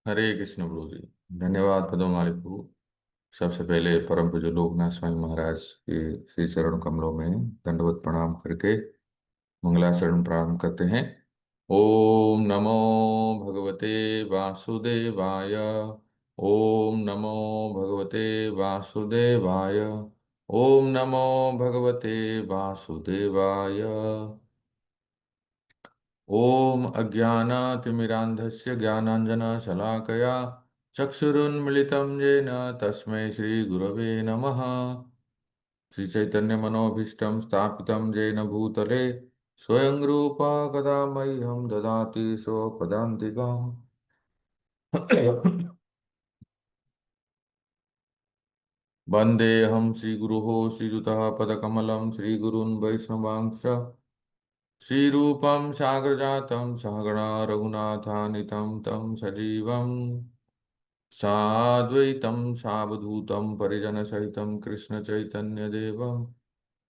हरे कृष्ण प्रभु जी। धन्यवाद पदोमाली प्रभु। सबसे पहले परम पूज्य लोकनाथ स्वामी महाराज के श्री चरण कमलों में दंडवत प्रणाम करके मंगलाचरण प्रारंभ करते हैं। ओम नमो भगवते वासुदेवाय। ओम नमो भगवते वासुदेवाय। ओम नमो भगवते वासुदेवाय। ओम अज्ञानातिमिरान्धस्य ज्ञानाञ्जनशलाकया चक्षुरुन्मिलितं येन तस्मै श्रीगुरवे नमः। श्रीचैतन्यमनोभीष्टं स्थापितं येन भूतले स्वयं रूपा कदा मह्यं ददाति स्वपदान्तिकाम्। वन्देऽहं श्रीगुरोः श्रीयुतः पदकमलं श्रीगुरून् वैष्णवांश्च श्रीरूपं साग्रजातं सहगणा रघुनाथान्वितं तं सजीवम् साद्वैतं सावधूतं परिजनसहितं कृष्णचैतन्यदेवं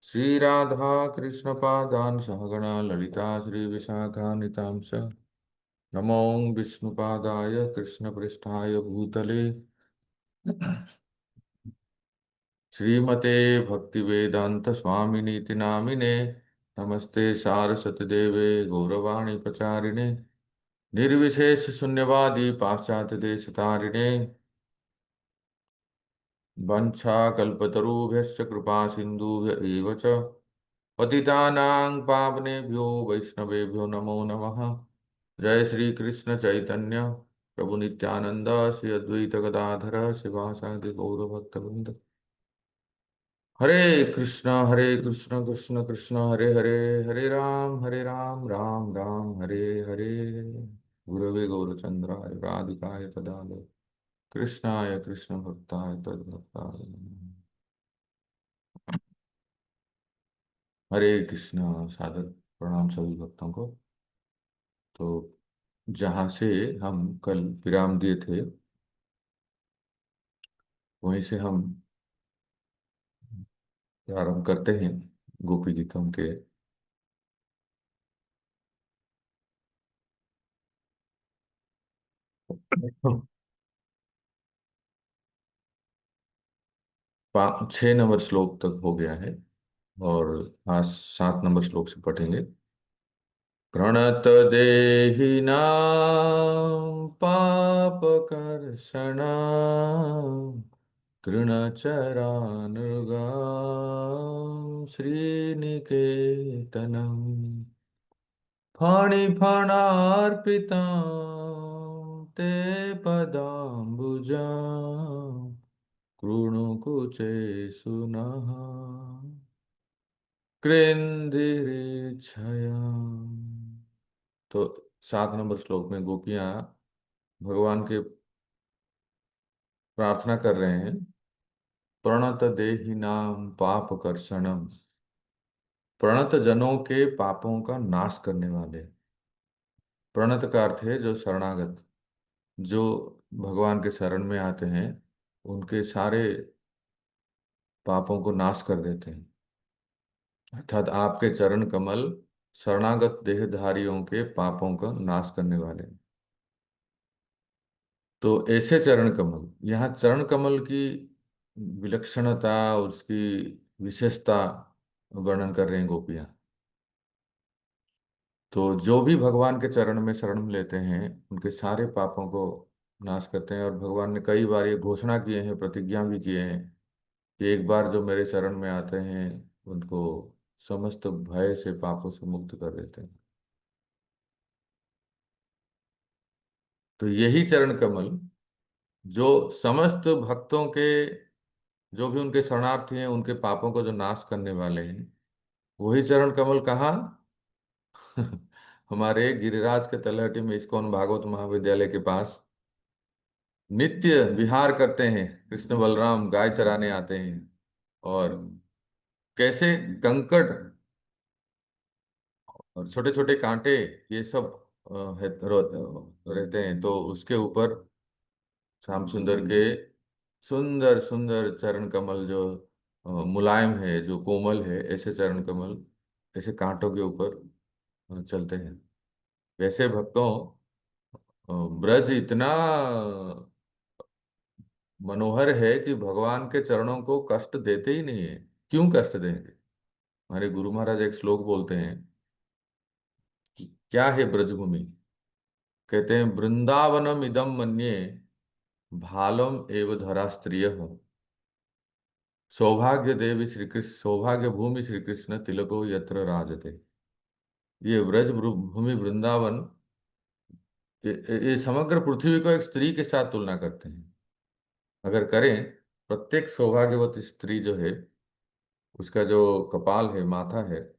श्रीराधा कृष्णपादान् सहगणा ललिता श्रीविशाखान्वितां च नमो विष्णुपादाय कृष्णपृष्ठाय भूतले श्रीमते भक्तिवेदांत स्वामिनीति नामिने नमस्ते सारस्वती देवे गौरवाणी प्रचारिणे निर्विशेष शून्यवादी पाश्चात्य देश तारिणे वंशाकल्पतरुभ्यश्च कृपा सिन्धुभ्य एव च पतितानां पावनेभ्यो वैष्णवेभ्यो नमो नमः। जय श्री कृष्ण चैतन्य प्रभु नित्यानंद श्री अद्वैत गदाधर शिवासादि गौरभक्तवृंद। हरे कृष्ण कृष्ण कृष्ण हरे हरे, हरे राम राम राम हरे हरे। गुरवे गौरचंद्राय राधिकाय तदालय कृष्णाय कृष्ण भक्ताय तद्भक्ताय नमः। हरे कृष्णा। सादर प्रणाम सभी भक्तों को। तो जहाँ से हम कल विराम दिए थे वहीं से हम प्रारंभ करते हैं गोपी गीतों के। छह नंबर श्लोक तक हो गया है और आज 7 नंबर श्लोक से पढ़ेंगे। प्रणत देहिनां पापकर्षणां तृणचरानुगां श्रीनिकेतनम् फणिफणार्पितां ते पदाम्बुजां कृणुकुचे सुनः कृन्धिरेच्छया। तो 7 नंबर श्लोक में गोपियां भगवान के प्रार्थना कर रहे हैं। प्रणत देहिनां पाप कर्षणम। प्रणत जनों के पापों का नाश करने वाले। प्रणत का अर्थ है जो शरणागत, जो भगवान के शरण में आते हैं उनके सारे पापों को नाश कर देते हैं। अर्थात आपके चरण कमल शरणागत देहधारियों के पापों का नाश करने वाले हैं। तो ऐसे चरण कमल, यहाँ चरण कमल की विलक्षणता, उसकी विशेषता वर्णन कर रहे हैं गोपियां। तो जो भी भगवान के चरण में शरण लेते हैं उनके सारे पापों को नाश करते हैं। और भगवान ने कई बार ये घोषणा किए हैं, प्रतिज्ञा भी किए हैं कि एक बार जो मेरे शरण में आते हैं उनको समस्त भय से, पापों से मुक्त कर देते हैं। तो यही चरण कमल जो समस्त भक्तों के, जो भी उनके शरणार्थी हैं उनके पापों को जो नाश करने वाले हैं, वही चरण कमल कहाँ हमारे गिरिराज के तलहटी में इस्कॉन भागवत महाविद्यालय के पास नित्य विहार करते हैं। कृष्ण बलराम गाय चराने आते हैं और कैसे कंकड़ और छोटे छोटे कांटे ये सब रहते हैं। तो उसके ऊपर श्याम सुंदर के सुंदर सुंदर चरण कमल जो मुलायम है, जो कोमल है, ऐसे चरण कमल ऐसे कांटों के ऊपर चलते हैं। वैसे भक्तों, ब्रज इतना मनोहर है कि भगवान के चरणों को कष्ट देते ही नहीं है। क्यों कष्ट देंगे? हमारे गुरु महाराज एक श्लोक बोलते हैं कि क्या है ब्रजभूमि। कहते हैं, वृंदावनम इदम मन्ये भालम एव धरा स्त्रिय सौभाग्य देवी श्री कृष्ण सौभाग्य भूमि श्री कृष्ण तिलको यत्र राजते। ये भूमि वृंदावन, ये समग्र पृथ्वी को एक स्त्री के साथ तुलना करते हैं। अगर करें, प्रत्येक सौभाग्यवती स्त्री जो है, उसका जो कपाल है, माथा है,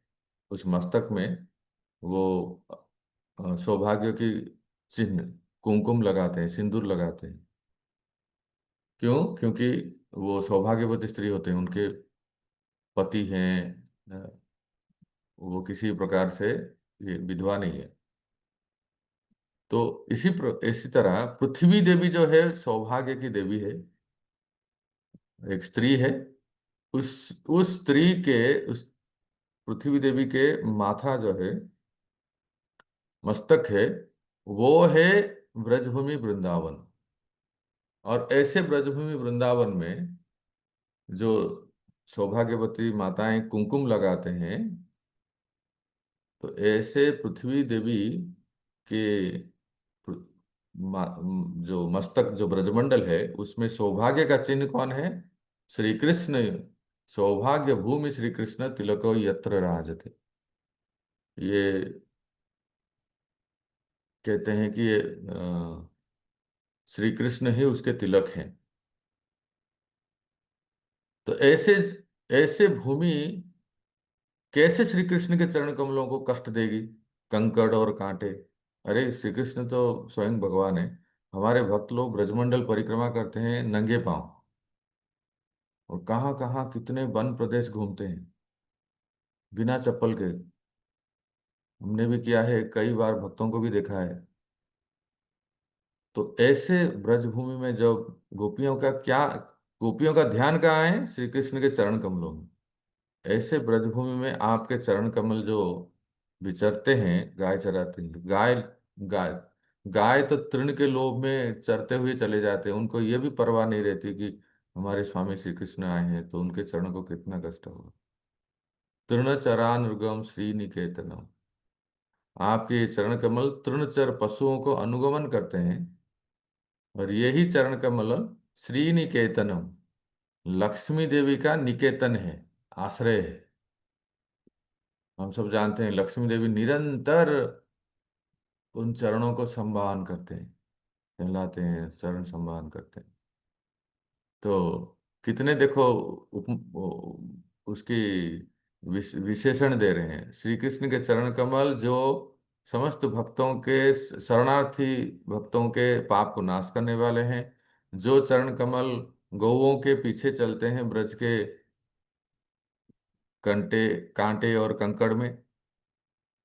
उस मस्तक में वो सौभाग्य की चिन्ह, कुमकुम लगाते हैं, सिंदूर लगाते हैं। क्यों? क्योंकि वो सौभाग्यवती स्त्री होते हैं, उनके पति हैं, वो किसी प्रकार से ये विधवा नहीं है। तो इसी तरह पृथ्वी देवी जो है सौभाग्य की देवी है, एक स्त्री है। उस स्त्री के, उस पृथ्वी देवी के माथा जो है, मस्तक है, वो है ब्रजभूमि वृंदावन। और ऐसे ब्रजभूमि वृंदावन में जो सौभाग्यवती माताएं कुमकुम लगाते हैं, तो ऐसे पृथ्वी देवी के पृ- जो मस्तक, जो ब्रजमंडल है, उसमें सौभाग्य का चिन्ह कौन है? श्री कृष्ण। सौभाग्य भूमि श्री कृष्ण तिलको यत्र राजते। ये कहते हैं कि ये श्री कृष्ण ही उसके तिलक हैं। तो ऐसे ऐसे भूमि कैसे श्री कृष्ण के चरण कमलों को कष्ट देगी? कंकड़ और कांटे। अरे श्री कृष्ण तो स्वयं भगवान है। हमारे भक्त लोग ब्रजमंडल परिक्रमा करते हैं नंगे पांव, और कहाँ कहाँ कितने वन प्रदेश घूमते हैं बिना चप्पल के। हमने भी किया है, कई बार भक्तों को भी देखा है। तो ऐसे ब्रजभूमि में जब गोपियों का ध्यान कहाँ है? श्री कृष्ण के चरण कमलों में। ऐसे ब्रजभूमि में आपके चरण कमल जो विचरते हैं, गाय चराते हैं, गाय गाय तो तृण के लोभ में चरते हुए चले जाते हैं। उनको ये भी परवाह नहीं रहती कि हमारे स्वामी श्री कृष्ण आए हैं तो उनके चरणों को कितना कष्ट होगा। तृण चरानुगम श्री निकेतनम। आपके ये चरण कमल तृणचर पशुओं को अनुगमन करते हैं, और यही चरण कमल श्री निकेतनम, लक्ष्मी देवी का निकेतन है, आश्रय है। हम सब जानते हैं लक्ष्मी देवी निरंतर उन चरणों को संभान करते हैं, कहलाते हैं चरण संभान करते हैं। तो कितने देखो उसकी विशेषण दे रहे हैं। श्री कृष्ण के चरण कमल जो समस्त भक्तों के, शरणार्थी भक्तों के पाप को नाश करने वाले हैं। जो चरण कमल गौओं के पीछे चलते हैं ब्रज के कंटे कांटे और कंकड़ में।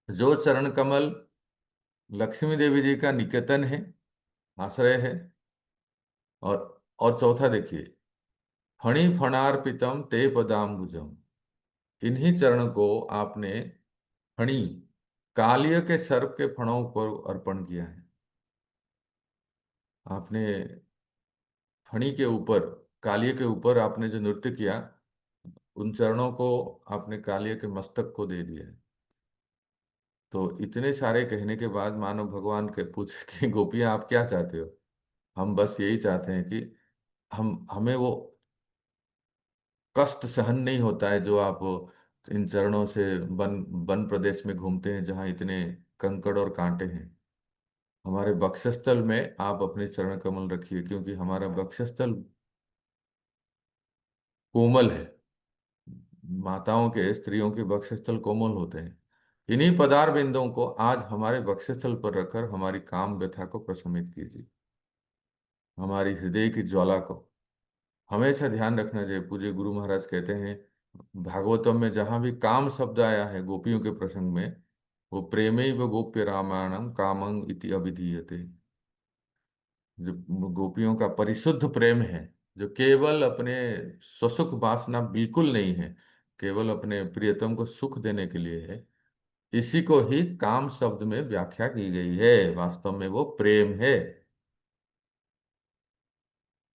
जो चरण कमल लक्ष्मी देवी जी का निकेतन है, आश्रय है। और चौथा देखिए, फणी फणार्पितम ते पदाम्बुजम। इन्हीं चरण को आपने फणी, कालिय के सर्प के फणों पर अर्पण किया है। आपने फणी के ऊपर, कालिय के ऊपर आपने जो नृत्य किया, उन चरणों को आपने कालिय के मस्तक को दे दिया है। तो इतने सारे कहने के बाद मानो भगवान के पूछे कि गोपियां आप क्या चाहते हो? हम बस यही चाहते हैं कि हमें वो कष्ट सहन नहीं होता है जो आप इन चरणों से वन वन प्रदेश में घूमते हैं जहाँ इतने कंकड़ और कांटे हैं। हमारे वक्षस्थल में आप अपने चरण कमल रखिए, क्योंकि हमारा वक्षस्थल कोमल है। माताओं के, स्त्रियों के वक्षस्थल कोमल होते हैं। इन्हीं पदार बिंदुओं को आज हमारे वक्षस्थल पर रखकर हमारी काम व्यथा को प्रशमित कीजिए, हमारी हृदय की ज्वाला को। हमेशा ध्यान रखना चाहिए। पूज्य गुरु महाराज कहते हैं, भागवतम में जहां भी काम शब्द आया है गोपियों के प्रसंग में, वो प्रेमैव गोप्य रामायणम कामं इति अभिधीयते। जो गोपियों का परिशुद्ध प्रेम है, जो केवल अपने स्वसुख वासना बिल्कुल नहीं है, केवल अपने प्रियतम को सुख देने के लिए है, इसी को ही काम शब्द में व्याख्या की गई है। वास्तव में वो प्रेम है।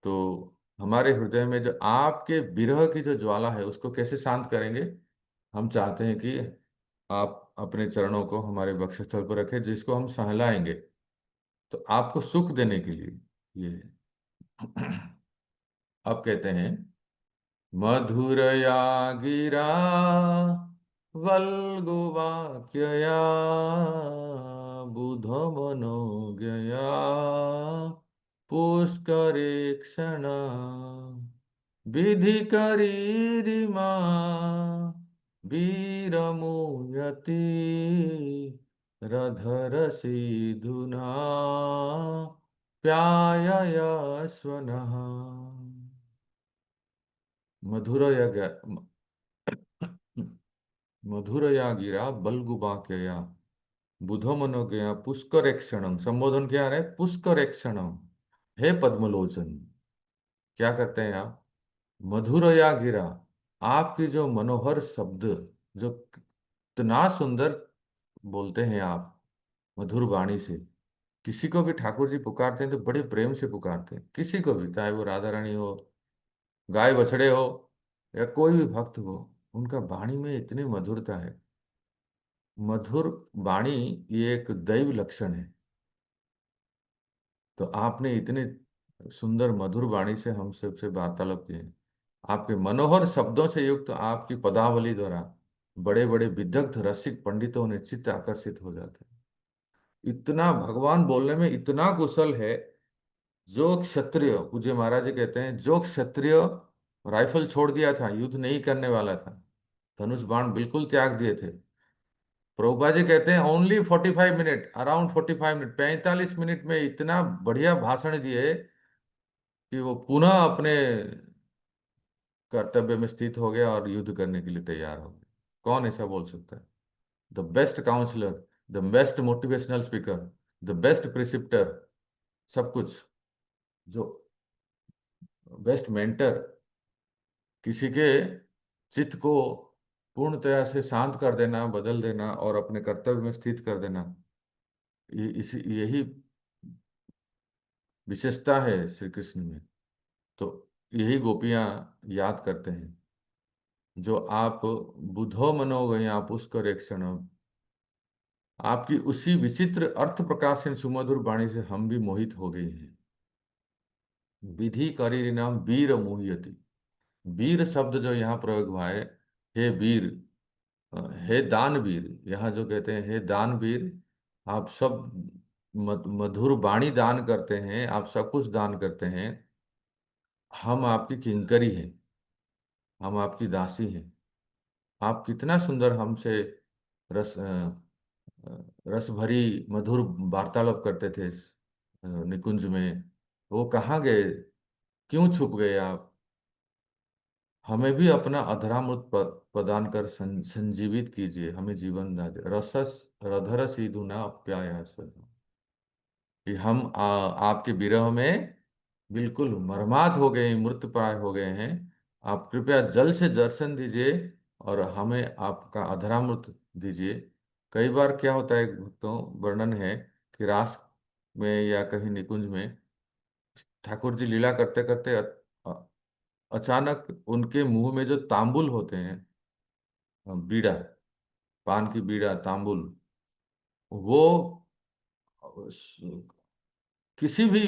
तो हमारे हृदय में जो आपके विरह की जो ज्वाला है उसको कैसे शांत करेंगे? हम चाहते हैं कि आप अपने चरणों को हमारे वक्षस्थल पर रखें, जिसको हम सहलाएंगे। तो आपको सुख देने के लिए ये अब कहते हैं, मधुरया गिरा वल्गुवाक्यया बुध मनोज्ञया पुष्करेक्षण विधि करीरिमा वीरमुयति रधरसीधुना प्यायया स्वनः। मधुर या मधुरया गिरा बलगुबाक्यया बुधो मनोज्ञया पुष्करेक्षणम। संबोधन क्या है? पुष्करेक्षणम। हे पद्मलोचन, क्या करते हैं आप? मधुरया गिरा, आपकी जो मनोहर शब्द, जो कितना सुंदर बोलते हैं आप मधुर वाणी से। किसी को भी ठाकुर जी पुकारते हैं तो बड़े प्रेम से पुकारते हैं, किसी को भी, चाहे वो राधा रानी हो, गाय बछड़े हो, या कोई भी भक्त हो। उनका वाणी में इतनी मधुरता है। मधुर वाणी ये एक दैव लक्षण है। तो आपने इतने सुंदर मधुर वाणी से हम सबसे वार्तालाप किए। आपके मनोहर शब्दों से युक्त आपकी पदावली द्वारा बड़े बड़े विदग्ध रसिक पंडितों ने चित्त आकर्षित हो जाते हैं। इतना भगवान बोलने में इतना कुशल है। जो क्षत्रिय, पूज्य महाराज जी कहते हैं, जो क्षत्रिय राइफल छोड़ दिया था, युद्ध नहीं करने वाला था, धनुष बाण बिल्कुल त्याग दिए थे, प्रभुपा जी कहते हैं only 45 minute, around 45 minute, 45 minute में इतना बढ़िया भाषण दिए कि वो पुनः अपने कर्तव्य में स्थित हो गया और युद्ध करने के लिए तैयार हो गया। कौन ऐसा बोल सकता है? The best counsellor, the best motivational speaker, the best preceptor, सब कुछ, जो बेस्ट मेंटर, किसी के चित्त को पूर्णतया से शांत कर देना, बदल देना और अपने कर्तव्य में स्थित कर देना, ये इसी यही विशेषता है श्री कृष्ण में। तो यही गोपियां याद करते हैं। जो आप बुधो मनोगया पुष्कर एक क्षण, आपकी उसी विचित्र अर्थ प्रकाशन सुमधुर वाणी से हम भी मोहित हो गए हैं। विधि करी नाम वीर मुह्यति। वीर शब्द जो यहाँ प्रयोग हुआ है, हे वीर, हे दानवीर, यहाँ जो कहते हैं हे दानवीर, आप सब मधुर वाणी दान करते हैं, आप सब कुछ दान करते हैं। हम आपकी किंकरी हैं, हम आपकी दासी हैं। आप कितना सुंदर हमसे रस रस भरी मधुर वार्तालाप करते थे इस निकुंज में। वो कहाँ गए? क्यों छुप गए आप? हमें भी अपना अधरामृत प्रदान कर संजीवित कीजिए, हमें जीवन दान दे। रसस रधर सीधुना अप्यायास, कि हम आपके विरह में बिल्कुल मर्माहत हो गए, मृत प्राय हो गए हैं। आप कृपया जल्द से दर्शन दीजिए और हमें आपका अधरामृत दीजिए। कई बार क्या होता है, भक्तों, वर्णन है कि रास में या कहीं निकुंज में ठाकुर जी लीला करते करते अचानक उनके मुंह में जो तांबुल होते हैं, बीड़ा, पान की बीड़ा, तांबुल, वो किसी भी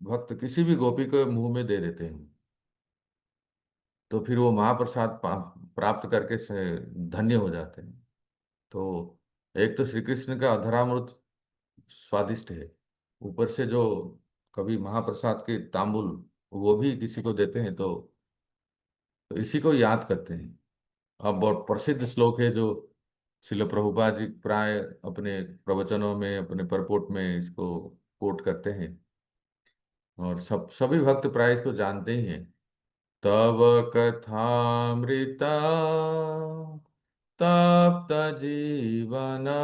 भक्त, किसी भी गोपी को मुंह में दे देते हैं। तो फिर वो महाप्रसाद प्राप्त करके से धन्य हो जाते हैं। तो एक तो श्री कृष्ण का अधरामृत स्वादिष्ट है, ऊपर से जो कभी महाप्रसाद के तांबुल वो भी किसी को देते हैं, तो इसी को याद करते हैं। अब बहुत प्रसिद्ध श्लोक है जो श्रील प्रभुपाद जी प्राय अपने प्रवचनों में, अपने परपोट में इसको कोट करते हैं, और सभी भक्त प्राय इसको जानते ही हैं। तव कथामृता तप्त जीवना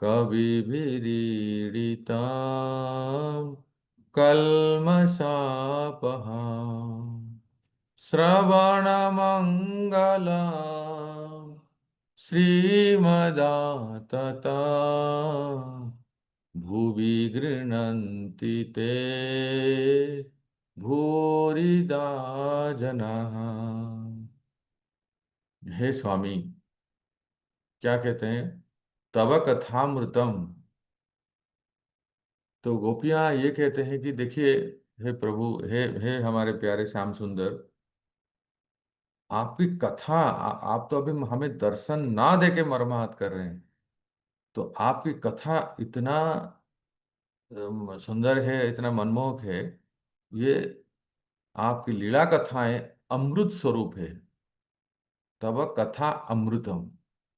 कविभिरीडिता कल्मषापहा श्रवणमङ्गला श्रीमदातता भुवि गृह्णन्ति ते भूरिदा जनाः। हे स्वामी, क्या कहते हैं, तव कथामृतम। तो गोपियां ये कहते हैं कि देखिए, हे प्रभु, हे हमारे प्यारे श्याम सुंदर, आपकी कथा, आप तो अभी हमें दर्शन ना देके मर्माहत कर रहे हैं। तो आपकी कथा इतना सुंदर है, इतना मनमोहक है। ये आपकी लीला कथाएं अमृत स्वरूप है। तब कथा अमृतम।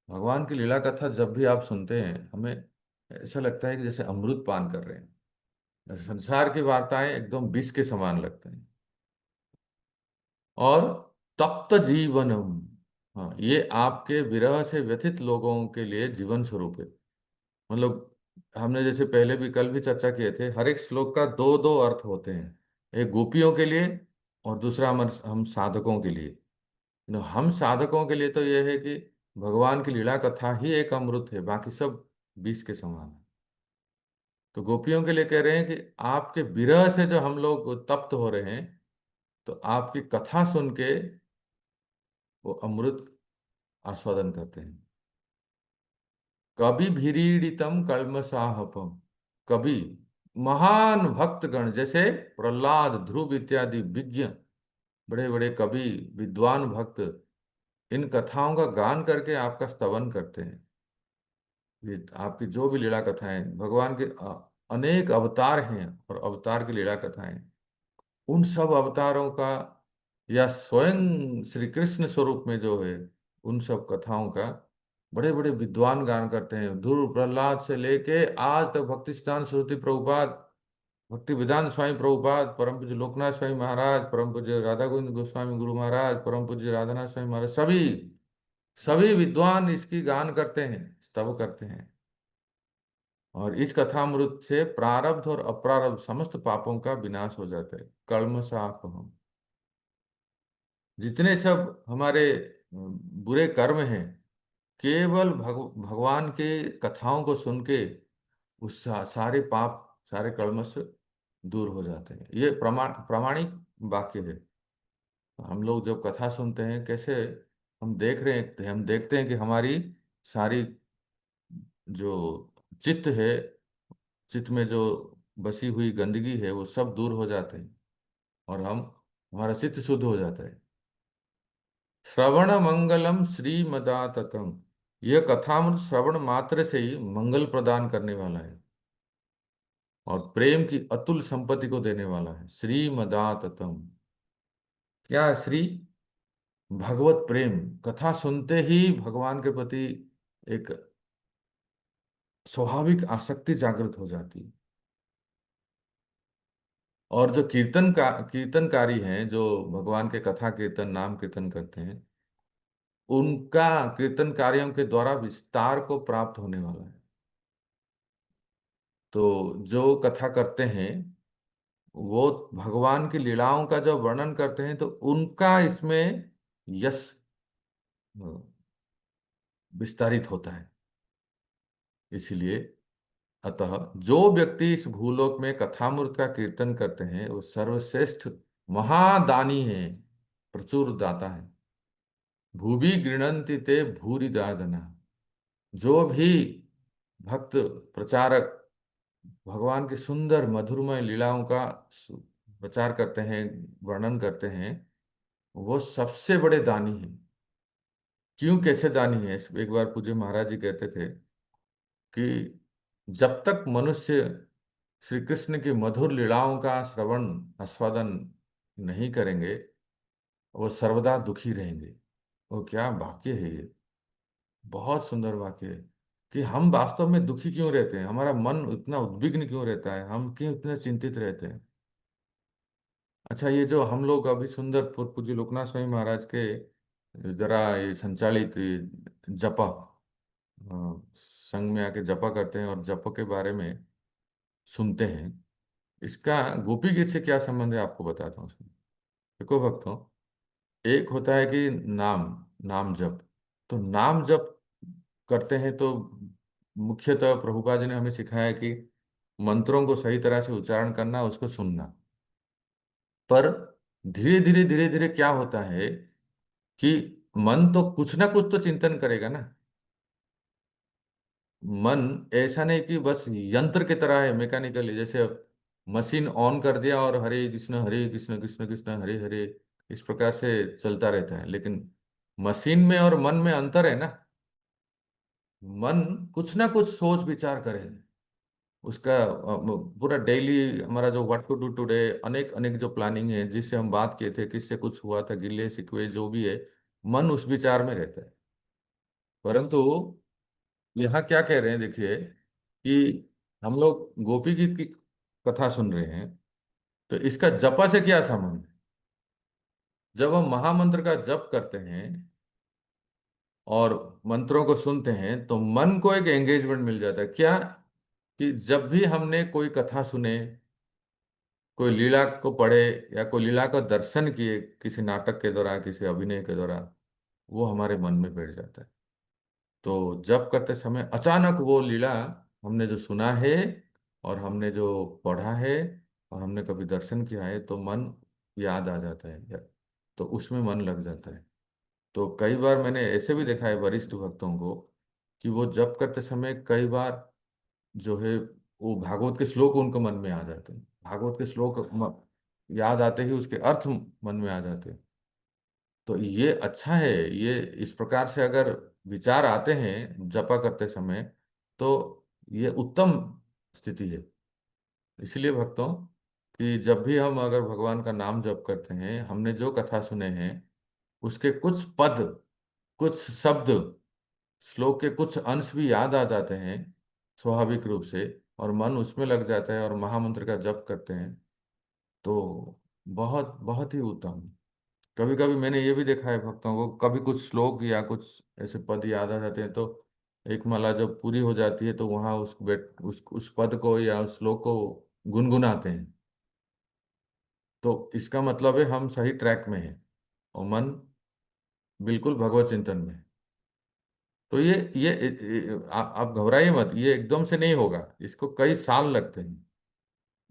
भगवान की लीला कथा जब भी आप सुनते हैं, हमें ऐसा लगता है कि जैसे अमृत पान कर रहे हैं। संसार की वार्ताएं एकदम विष के समान लगते हैं। और तप्त जीवनम, हाँ, ये आपके विरह से व्यथित लोगों के लिए जीवन स्वरूप है। मतलब हमने जैसे पहले भी, कल भी चर्चा किए थे, हर एक श्लोक का दो दो अर्थ होते हैं। एक गोपियों के लिए और दूसरा हम साधकों के लिए। हम साधकों के लिए तो यह है कि भगवान की लीला कथा ही एक अमृत है, बाकी सब विष के समान है। तो गोपियों के लिए कह रहे हैं कि आपके विरह से जो हम लोग तप्त हो रहे हैं, तो आपकी कथा सुन के वो अमृत आस्वादन करते हैं। कवि भीरीडितम कल्मषाहपम। कवि, महान भक्तगण जैसे प्रहलाद, ध्रुव इत्यादि विज्ञ, बड़े बड़े कवि, विद्वान भक्त इन कथाओं का गान करके आपका स्तवन करते हैं। ये आपकी जो भी लीला कथाएं, भगवान के अनेक अवतार हैं और अवतार की लीला कथाएं, उन सब अवतारों का या स्वयं श्री कृष्ण स्वरूप में जो है, उन सब कथाओं का बड़े बड़े विद्वान गान करते हैं। ध्रुव प्रहलाद से लेके आज तक भक्ति सिद्धांत सरस्वती प्रभुपाद, भक्ति वेदांत स्वामी प्रभुपाद, परम पूज्य लोकनाथ स्वामी महाराज, परम पूज्य राधा गोविंद गोस्वामी गुरु महाराज, परम पूज्य राधानाथ स्वामी महाराज, सभी सभी विद्वान इसकी गान करते हैं, स्तव करते हैं। और इस कथामृत से प्रारब्ध और अप्रारब्ध समस्त पापों का विनाश हो जाता है। कल्मषापहम। जितने सब हमारे बुरे कर्म हैं, केवल भगवान के कथाओं को सुन के उस सारे पाप, सारे कल्मश दूर हो जाते हैं। ये प्रामाणिक वाक्य है। हम लोग जब कथा सुनते हैं, कैसे हम देख रहे हैं, हम देखते हैं कि हमारी सारी जो चित्त है, चित्त में जो बसी हुई गंदगी है, वो सब दूर हो जाते हैं और हमारा चित्त शुद्ध हो जाता है। श्रवण मंगलम श्रीमदाततम। यह कथामृत श्रवण मात्र से ही मंगल प्रदान करने वाला है और प्रेम की अतुल संपत्ति को देने वाला है। श्रीमदाततम, क्या है श्री? भगवत प्रेम। कथा सुनते ही भगवान के प्रति एक स्वाभाविक आसक्ति जागृत हो जाती है। और जो कीर्तनकारी हैं, जो भगवान के कथा कीर्तन, नाम कीर्तन करते हैं, उनका कीर्तनकारियों के द्वारा विस्तार को प्राप्त होने वाला है। तो जो कथा करते हैं, वो भगवान की लीलाओं का जो वर्णन करते हैं, तो उनका इसमें यश अ, विस्तारित होता है। इसीलिए, अतः जो व्यक्ति इस भूलोक में कथामृत का कीर्तन करते हैं, वो सर्वश्रेष्ठ महादानी है, प्रचुर दाता है। भूवि गृणन्ति ते भूरिदा जना। जो भी भक्त, प्रचारक भगवान की सुंदर मधुरमय लीलाओं का प्रचार करते हैं, वर्णन करते हैं, वो सबसे बड़े दानी हैं। क्यों, कैसे दानी है? एक बार पूज्य महाराज जी कहते थे कि जब तक मनुष्य श्री कृष्ण की मधुर लीलाओं का श्रवण, आस्वादन नहीं करेंगे, वो सर्वदा दुखी रहेंगे। वो क्या वाक्य है ये! बहुत सुंदर वाक्य है कि हम वास्तव में दुखी क्यों रहते हैं, हमारा मन इतना उद्विग्न क्यों रहता है, हम क्यों इतने चिंतित रहते हैं। अच्छा, ये जो हम लोग अभी सुंदर पूज्य लोकनाथ स्वामी महाराज के जरा ये संचालित जपा, संघ में आके जपा करते हैं और जप के बारे में सुनते हैं, इसका गोपी गीत से क्या संबंध है आपको बताता हूँ। देखो भक्तों, एक होता है कि नाम नाम जप। तो नाम जप करते हैं तो मुख्यतः प्रभुपाद जी ने हमें सिखाया है कि मंत्रों को सही तरह से उच्चारण करना, उसको सुनना। पर धीरे धीरे क्या होता है कि मन तो कुछ ना कुछ तो चिंतन करेगा ना। मन ऐसा नहीं कि बस यंत्र की तरह है, मैकेनिकली, जैसे मशीन ऑन कर दिया और हरे कृष्ण कृष्ण कृष्ण हरे हरे, इस प्रकार से चलता रहता है। लेकिन मशीन में और मन में अंतर है ना। मन कुछ ना कुछ सोच विचार करे, उसका पूरा डेली हमारा जो व्हाट टू डू टुडे, अनेक अनेक जो प्लानिंग है, जिससे हम बात किए थे, किससे कुछ हुआ था, गिले शिकवे जो भी है, मन उस विचार में रहता है। परंतु यहाँ क्या कह रहे हैं देखिए, कि हम लोग गोपी गीत की कथा सुन रहे हैं, तो इसका जपा से क्या संबंध है? जब हम महामंत्र का जप करते हैं और मंत्रों को सुनते हैं, तो मन को एक एंगेजमेंट मिल जाता है क्या, कि जब भी हमने कोई कथा सुने, कोई लीला को पढ़े, या कोई लीला का दर्शन किए किसी नाटक के दौरान, किसी अभिनय के दौरान, वो हमारे मन में बैठ जाता है। तो जप करते समय अचानक वो लीला, हमने जो सुना है और हमने जो पढ़ा है और हमने कभी दर्शन किया है, तो मन याद आ जाता है, तो उसमें मन लग जाता है। तो कई बार मैंने ऐसे भी देखा है वरिष्ठ भक्तों को, कि वो जप करते समय कई बार जो है, वो भागवत के श्लोक उनको मन में आ जाते हैं। भागवत के श्लोक याद आते ही उसके अर्थ मन में आ जाते हैं। तो ये अच्छा है, ये इस प्रकार से अगर विचार आते हैं जपा करते समय, तो ये उत्तम स्थिति है। इसलिए भक्तों, कि जब भी हम अगर भगवान का नाम जप करते हैं, हमने जो कथा सुने हैं, उसके कुछ पद, कुछ शब्द, श्लोक के कुछ अंश भी याद आ जाते हैं स्वाभाविक रूप से, और मन उसमें लग जाता है और महामंत्र का जप करते हैं, तो बहुत बहुत ही उत्तम। कभी कभी मैंने ये भी देखा है भक्तों को, कभी कुछ श्लोक या कुछ ऐसे पद याद आ जाते हैं, तो एक माला जब पूरी हो जाती है, तो वहां उस पद को या उस श्लोक को गुनगुनाते हैं। तो इसका मतलब है हम सही ट्रैक में हैं और मन बिल्कुल भगवत चिंतन में है। तो आप घबराइए मत, ये एकदम से नहीं होगा, इसको कई साल लगते हैं।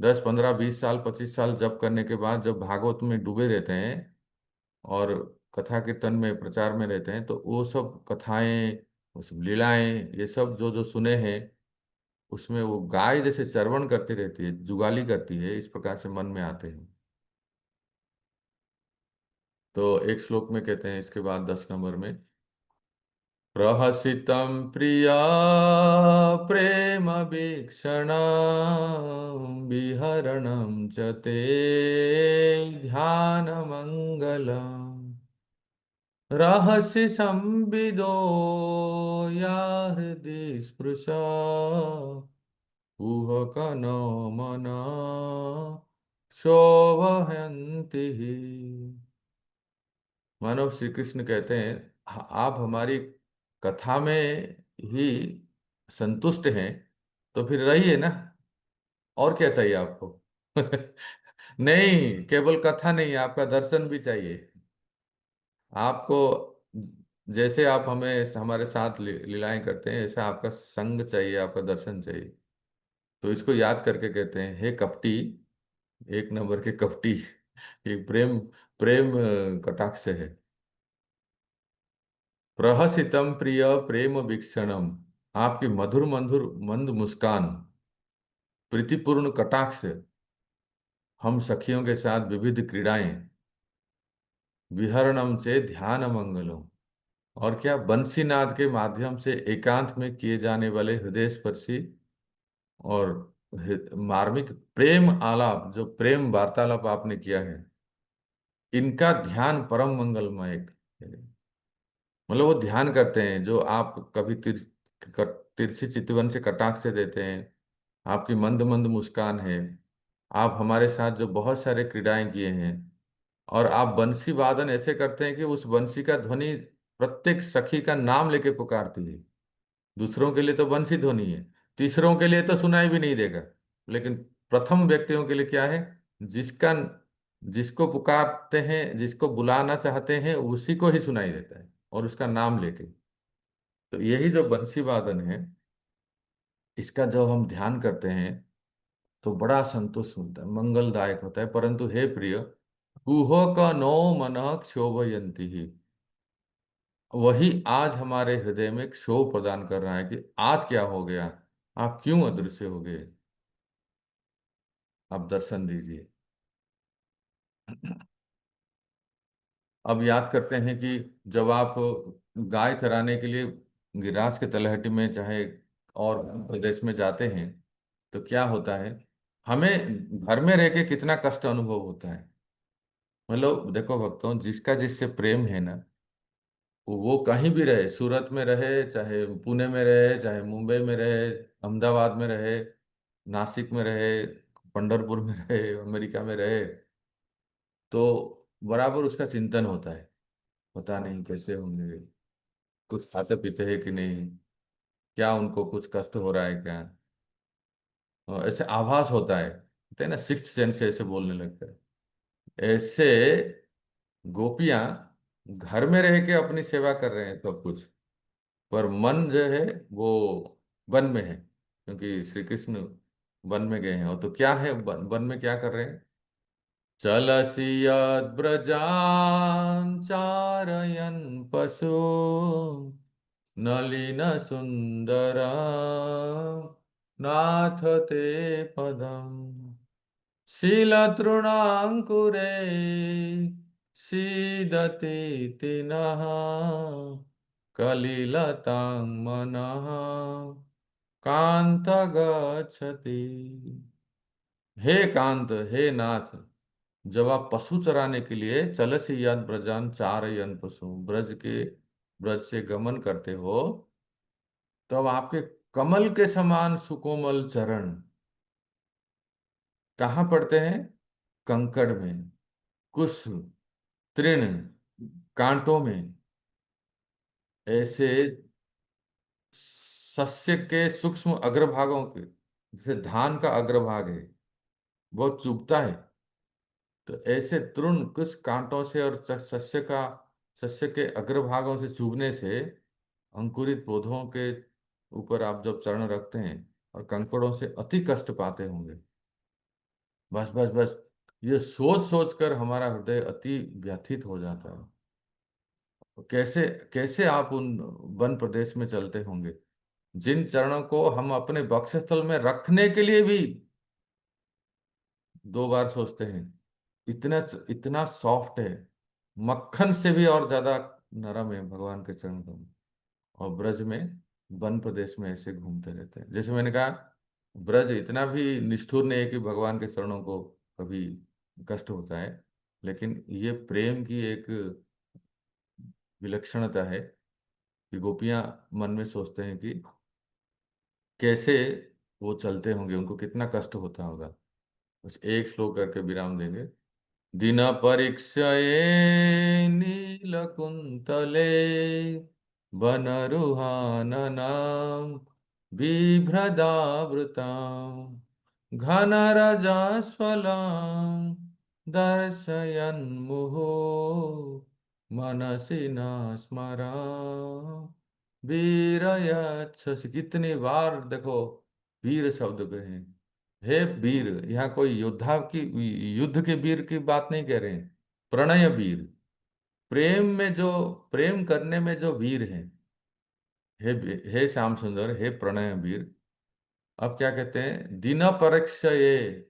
10 15 20 साल 25 साल जप करने के बाद, जब भागवत में डूबे रहते हैं और कथा कीर्तन में प्रचार में रहते हैं, तो वो सब कथाएं, वो सब लीलाएं, ये सब जो जो सुने हैं, उसमें वो गाय जैसे चरवण करती रहती है, जुगाली करती है, इस प्रकार से मन में आते हैं। तो एक श्लोक में कहते हैं इसके बाद 10 नंबर में, प्रहसितं प्रिया प्रेम वीक्षण विहरणं च ते ध्यानमङ्गलम् रहसि संविदो या हृदि स्पृशा कुहकनो मना शोभयन्ति। मानव श्री कृष्ण कहते हैं, आप हमारी कथा में ही संतुष्ट हैं, तो फिर रहिए ना, और क्या चाहिए आपको? नहीं, केवल कथा नहीं, आपका दर्शन भी चाहिए। आपको जैसे आप हमें हमारे साथ लीलाएं करते हैं, ऐसा आपका संग चाहिए, आपका दर्शन चाहिए। तो इसको याद करके कहते हैं, हे कपटी, 1 नंबर के कपटी, ये प्रेम, प्रेम कटाक्ष है। प्रहसितम प्रिय प्रेम वीक्षणम, आपकी मधुर मधुर मंद मुस्कान, प्रीतिपूर्ण कटाक्ष, हम सखियों के साथ विविध क्रीड़ाएं, विहरणम से ध्यान मंगलम, और क्या, बंसीनाद के माध्यम से एकांत में किए जाने वाले हृदय स्पर्शी और मार्मिक प्रेम आलाप, जो प्रेम वार्तालाप आपने किया है, इनका ध्यान परम मंगलमय है। मतलब वो ध्यान करते हैं जो आप कभी तिरछी चितवन से कटाक्ष से देते हैं, आपकी मंद मंद मुस्कान है, आप हमारे साथ जो बहुत सारे क्रीड़ाएं किए हैं, और आप बंसी वादन ऐसे करते हैं कि उस बंसी का ध्वनि प्रत्येक सखी का नाम लेके पुकारती है। दूसरों के लिए तो बंसी ध्वनि है, तीसरों के लिए तो सुनाई भी नहीं देगा, लेकिन प्रथम व्यक्तियों के लिए क्या है, जिसका जिसको पुकारते हैं, जिसको बुलाना चाहते हैं, उसी को ही सुनाई देता है, और उसका नाम लेके। तो यही जो बंसी वादन है, इसका जब हम ध्यान करते हैं तो बड़ा संतोष मिलता है, मंगलदायक होता है। परंतु हे प्रिय, कुहक नो मनः क्षोभयंती ही, वही आज हमारे हृदय में क्षोभ प्रदान कर रहा है कि आज क्या हो गया, आप क्यों अदृश्य हो गए, आप दर्शन दीजिए। अब याद करते हैं कि जब आप गाय चराने के लिए गिरिराज के तलहटी में चाहे और प्रदेश में जाते हैं, तो क्या होता है, हमें घर में रह के कितना कष्ट अनुभव होता है। मतलब देखो भक्तों, जिसका जिससे प्रेम है ना, वो कहीं भी रहे, सूरत में रहे, चाहे पुणे में रहे, चाहे मुंबई में रहे, अहमदाबाद में रहे, नासिक में रहे, पंढरपुर में रहे, अमेरिका में रहे, तो बराबर उसका चिंतन होता है। पता नहीं कैसे होंगे, कुछ खाते पीते हैं कि नहीं, क्या उनको कुछ कष्ट हो रहा है क्या, ऐसे आभास होता है, कहते हैं ना सिक्स्थ सेंस से ऐसे बोलने लगता है। ऐसे गोपियां घर में रह के अपनी सेवा कर रहे हैं सब कुछ, पर मन जो है वो वन में है, क्योंकि श्री कृष्ण वन में गए हैं। और तो क्या है, वन में क्या कर रहे हैं, चलसि यद्व्रजान् चारयन् पशु नलिन सुंदर नाथ ते पदम शीलतृणाङ्कुरे सीदति नः कलिलतां मनः कांत गच्छति। हे कांत, हे नाथ, जब आप पशु चराने के लिए चलसि यद ब्रजान चारयन पशु, ब्रज से गमन करते हो, तब आपके कमल के समान सुकोमल चरण कहाँ पड़ते हैं, कंकड़ में, कुश, तृण, कांटों में। ऐसे सस्य के सूक्ष्म अग्रभागों के, जैसे धान का अग्रभाग है बहुत चुभता है, तो ऐसे तृण कुछ कांटों से और सस्य के अग्रभागों से चुभने से अंकुरित पौधों के ऊपर आप जब चरण रखते हैं और कंकड़ों से अति कष्ट पाते होंगे। बस बस बस, ये सोच सोच कर हमारा हृदय अति व्यथित हो जाता है। कैसे कैसे आप उन वन प्रदेश में चलते होंगे, जिन चरणों को हम अपने वक्षस्थल में रखने के लिए भी दो बार सोचते हैं। इतना इतना सॉफ्ट है, मक्खन से भी और ज्यादा नरम है भगवान के चरण कमल। और ब्रज में, वन प्रदेश में ऐसे घूमते रहते हैं। जैसे मैंने कहा, ब्रज इतना भी निष्ठुर नहीं है कि भगवान के चरणों को कभी कष्ट होता है, लेकिन ये प्रेम की एक विलक्षणता है कि गोपियां मन में सोचते हैं कि कैसे वो चलते होंगे, उनको कितना कष्ट होता होगा। बस एक श्लोक करके विराम देंगे। दिन परीक्षये नीलकुंतले वनरुहाननां बिभ्रदावृतां घनरजास्वलां दर्शयन् मुहुः मनसि न स्मरां वीरयच्छसि। कितनी बार देखो वीर शब्द पे हैं। हे वीर, यहाँ कोई योद्धा की, युद्ध के वीर की बात नहीं कह रहे हैं, प्रणय वीर, प्रेम में जो, प्रेम करने में जो वीर हैं। हे श्याम सुंदर, हे प्रणय वीर। अब क्या कहते हैं, दिन ये,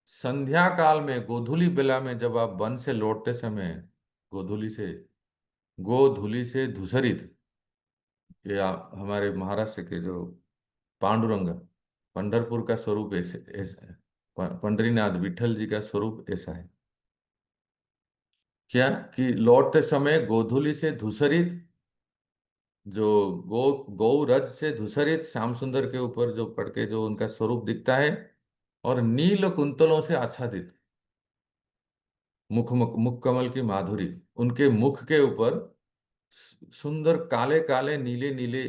संध्या काल में, गोधूली बेला में, जब आप वन से लौटते समय, गोधूली से, गोधूली से धूसरित, ये हमारे महाराष्ट्र के जो पांडुरंग, पंढरपुर का स्वरूप ऐसे ऐसा है, पंडरीनाथ विठल जी का स्वरूप ऐसा है। क्या कि लौटते समय गोधूली से धूसरित, जो गौ रज से धूसरित श्याम सुंदर के ऊपर जो पड़ के जो उनका स्वरूप दिखता है, और नील कुंतलों से आच्छादित, मुख कमल की माधुरी, उनके मुख के ऊपर सुंदर काले काले नीले नीले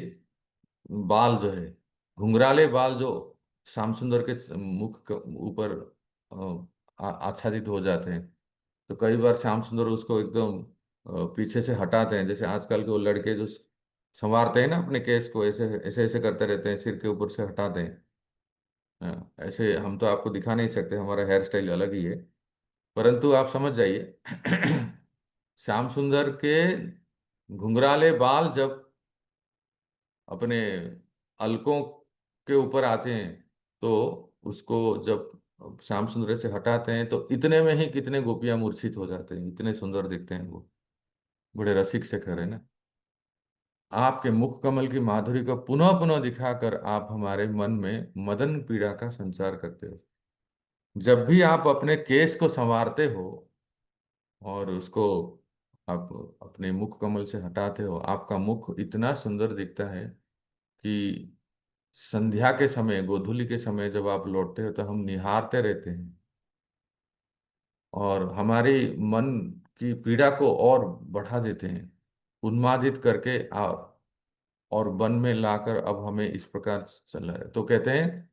बाल जो है, घुंघराले बाल जो श्याम सुंदर के मुख के ऊपर आच्छादित हो जाते हैं। तो कई बार श्याम सुंदर उसको एकदम पीछे से हटाते हैं, जैसे आजकल के वो लड़के जो संवारते हैं ना अपने केस को, ऐसे ऐसे ऐसे करते रहते हैं, सिर के ऊपर से हटाते हैं। हाँ, ऐसे हम तो आपको दिखा नहीं सकते, हमारा हेयर स्टाइल अलग ही है। परंतु आप समझ जाइए श्याम सुंदर के घुंघराले बाल जब अपने अलकों के ऊपर आते हैं, तो उसको जब श्याम सुंदर से हटाते हैं तो इतने में ही कितने गोपियां मूर्छित हो जाते हैं, इतने सुंदर दिखते हैं वो। बड़े रसिक शेखर है ना। आपके मुख कमल की माधुरी को पुनः पुनः दिखाकर आप हमारे मन में मदन पीड़ा का संचार करते हो। जब भी आप अपने केस को संवारते हो और उसको आप अपने मुख कमल से हटाते हो, आपका मुख इतना सुंदर दिखता है कि संध्या के समय, गोधूलि के समय जब आप लौटते हो तो हम निहारते रहते हैं और हमारी मन की पीड़ा को और बढ़ा देते हैं, उन्मादित करके और वन में लाकर अब हमें इस प्रकार चल रहा है। तो कहते हैं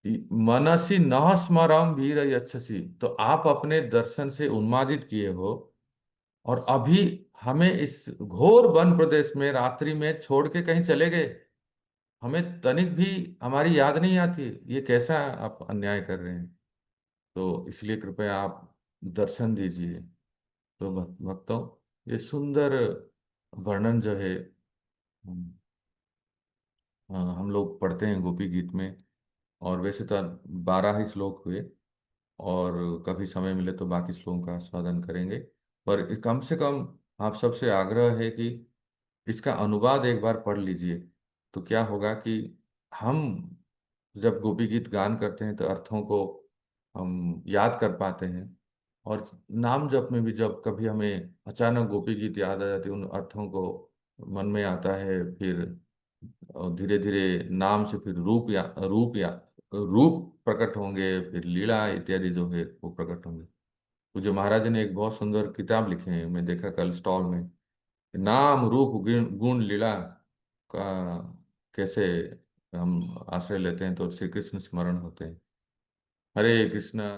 मनसी नह स्मरम वीर यक्षसी, तो आप अपने दर्शन से उन्मादित किए हो और अभी हमें इस घोर वन प्रदेश में रात्रि में छोड़ के कहीं चले गए। हमें तनिक भी हमारी याद नहीं आती, ये कैसा आप अन्याय कर रहे हैं। तो इसलिए कृपया आप दर्शन दीजिए। तो भक्तों, ये सुंदर वर्णन जो है हम लोग पढ़ते हैं गोपी गीत में। और वैसे तो 12 ही श्लोक हुए, और कभी समय मिले तो बाकी श्लोकों का आस्वादन करेंगे। पर कम से कम आप सबसे आग्रह है कि इसका अनुवाद एक बार पढ़ लीजिए। तो क्या होगा कि हम जब गोपी गीत गान करते हैं तो अर्थों को हम याद कर पाते हैं। और नाम जप में भी जब कभी हमें अचानक गोपी गीत याद आ जाती है, उन अर्थों को मन में आता है, फिर और धीरे धीरे नाम से फिर रूप प्रकट होंगे, फिर लीला इत्यादि जो है वो प्रकट होंगे। पूज्य महाराज जी ने एक बहुत सुंदर किताब लिखे हैं, मैं देखा कल स्टॉल में, नाम रूप गुण लीला का कैसे हम आश्रय लेते हैं तो श्री कृष्ण स्मरण होते हैं। हरे कृष्ण।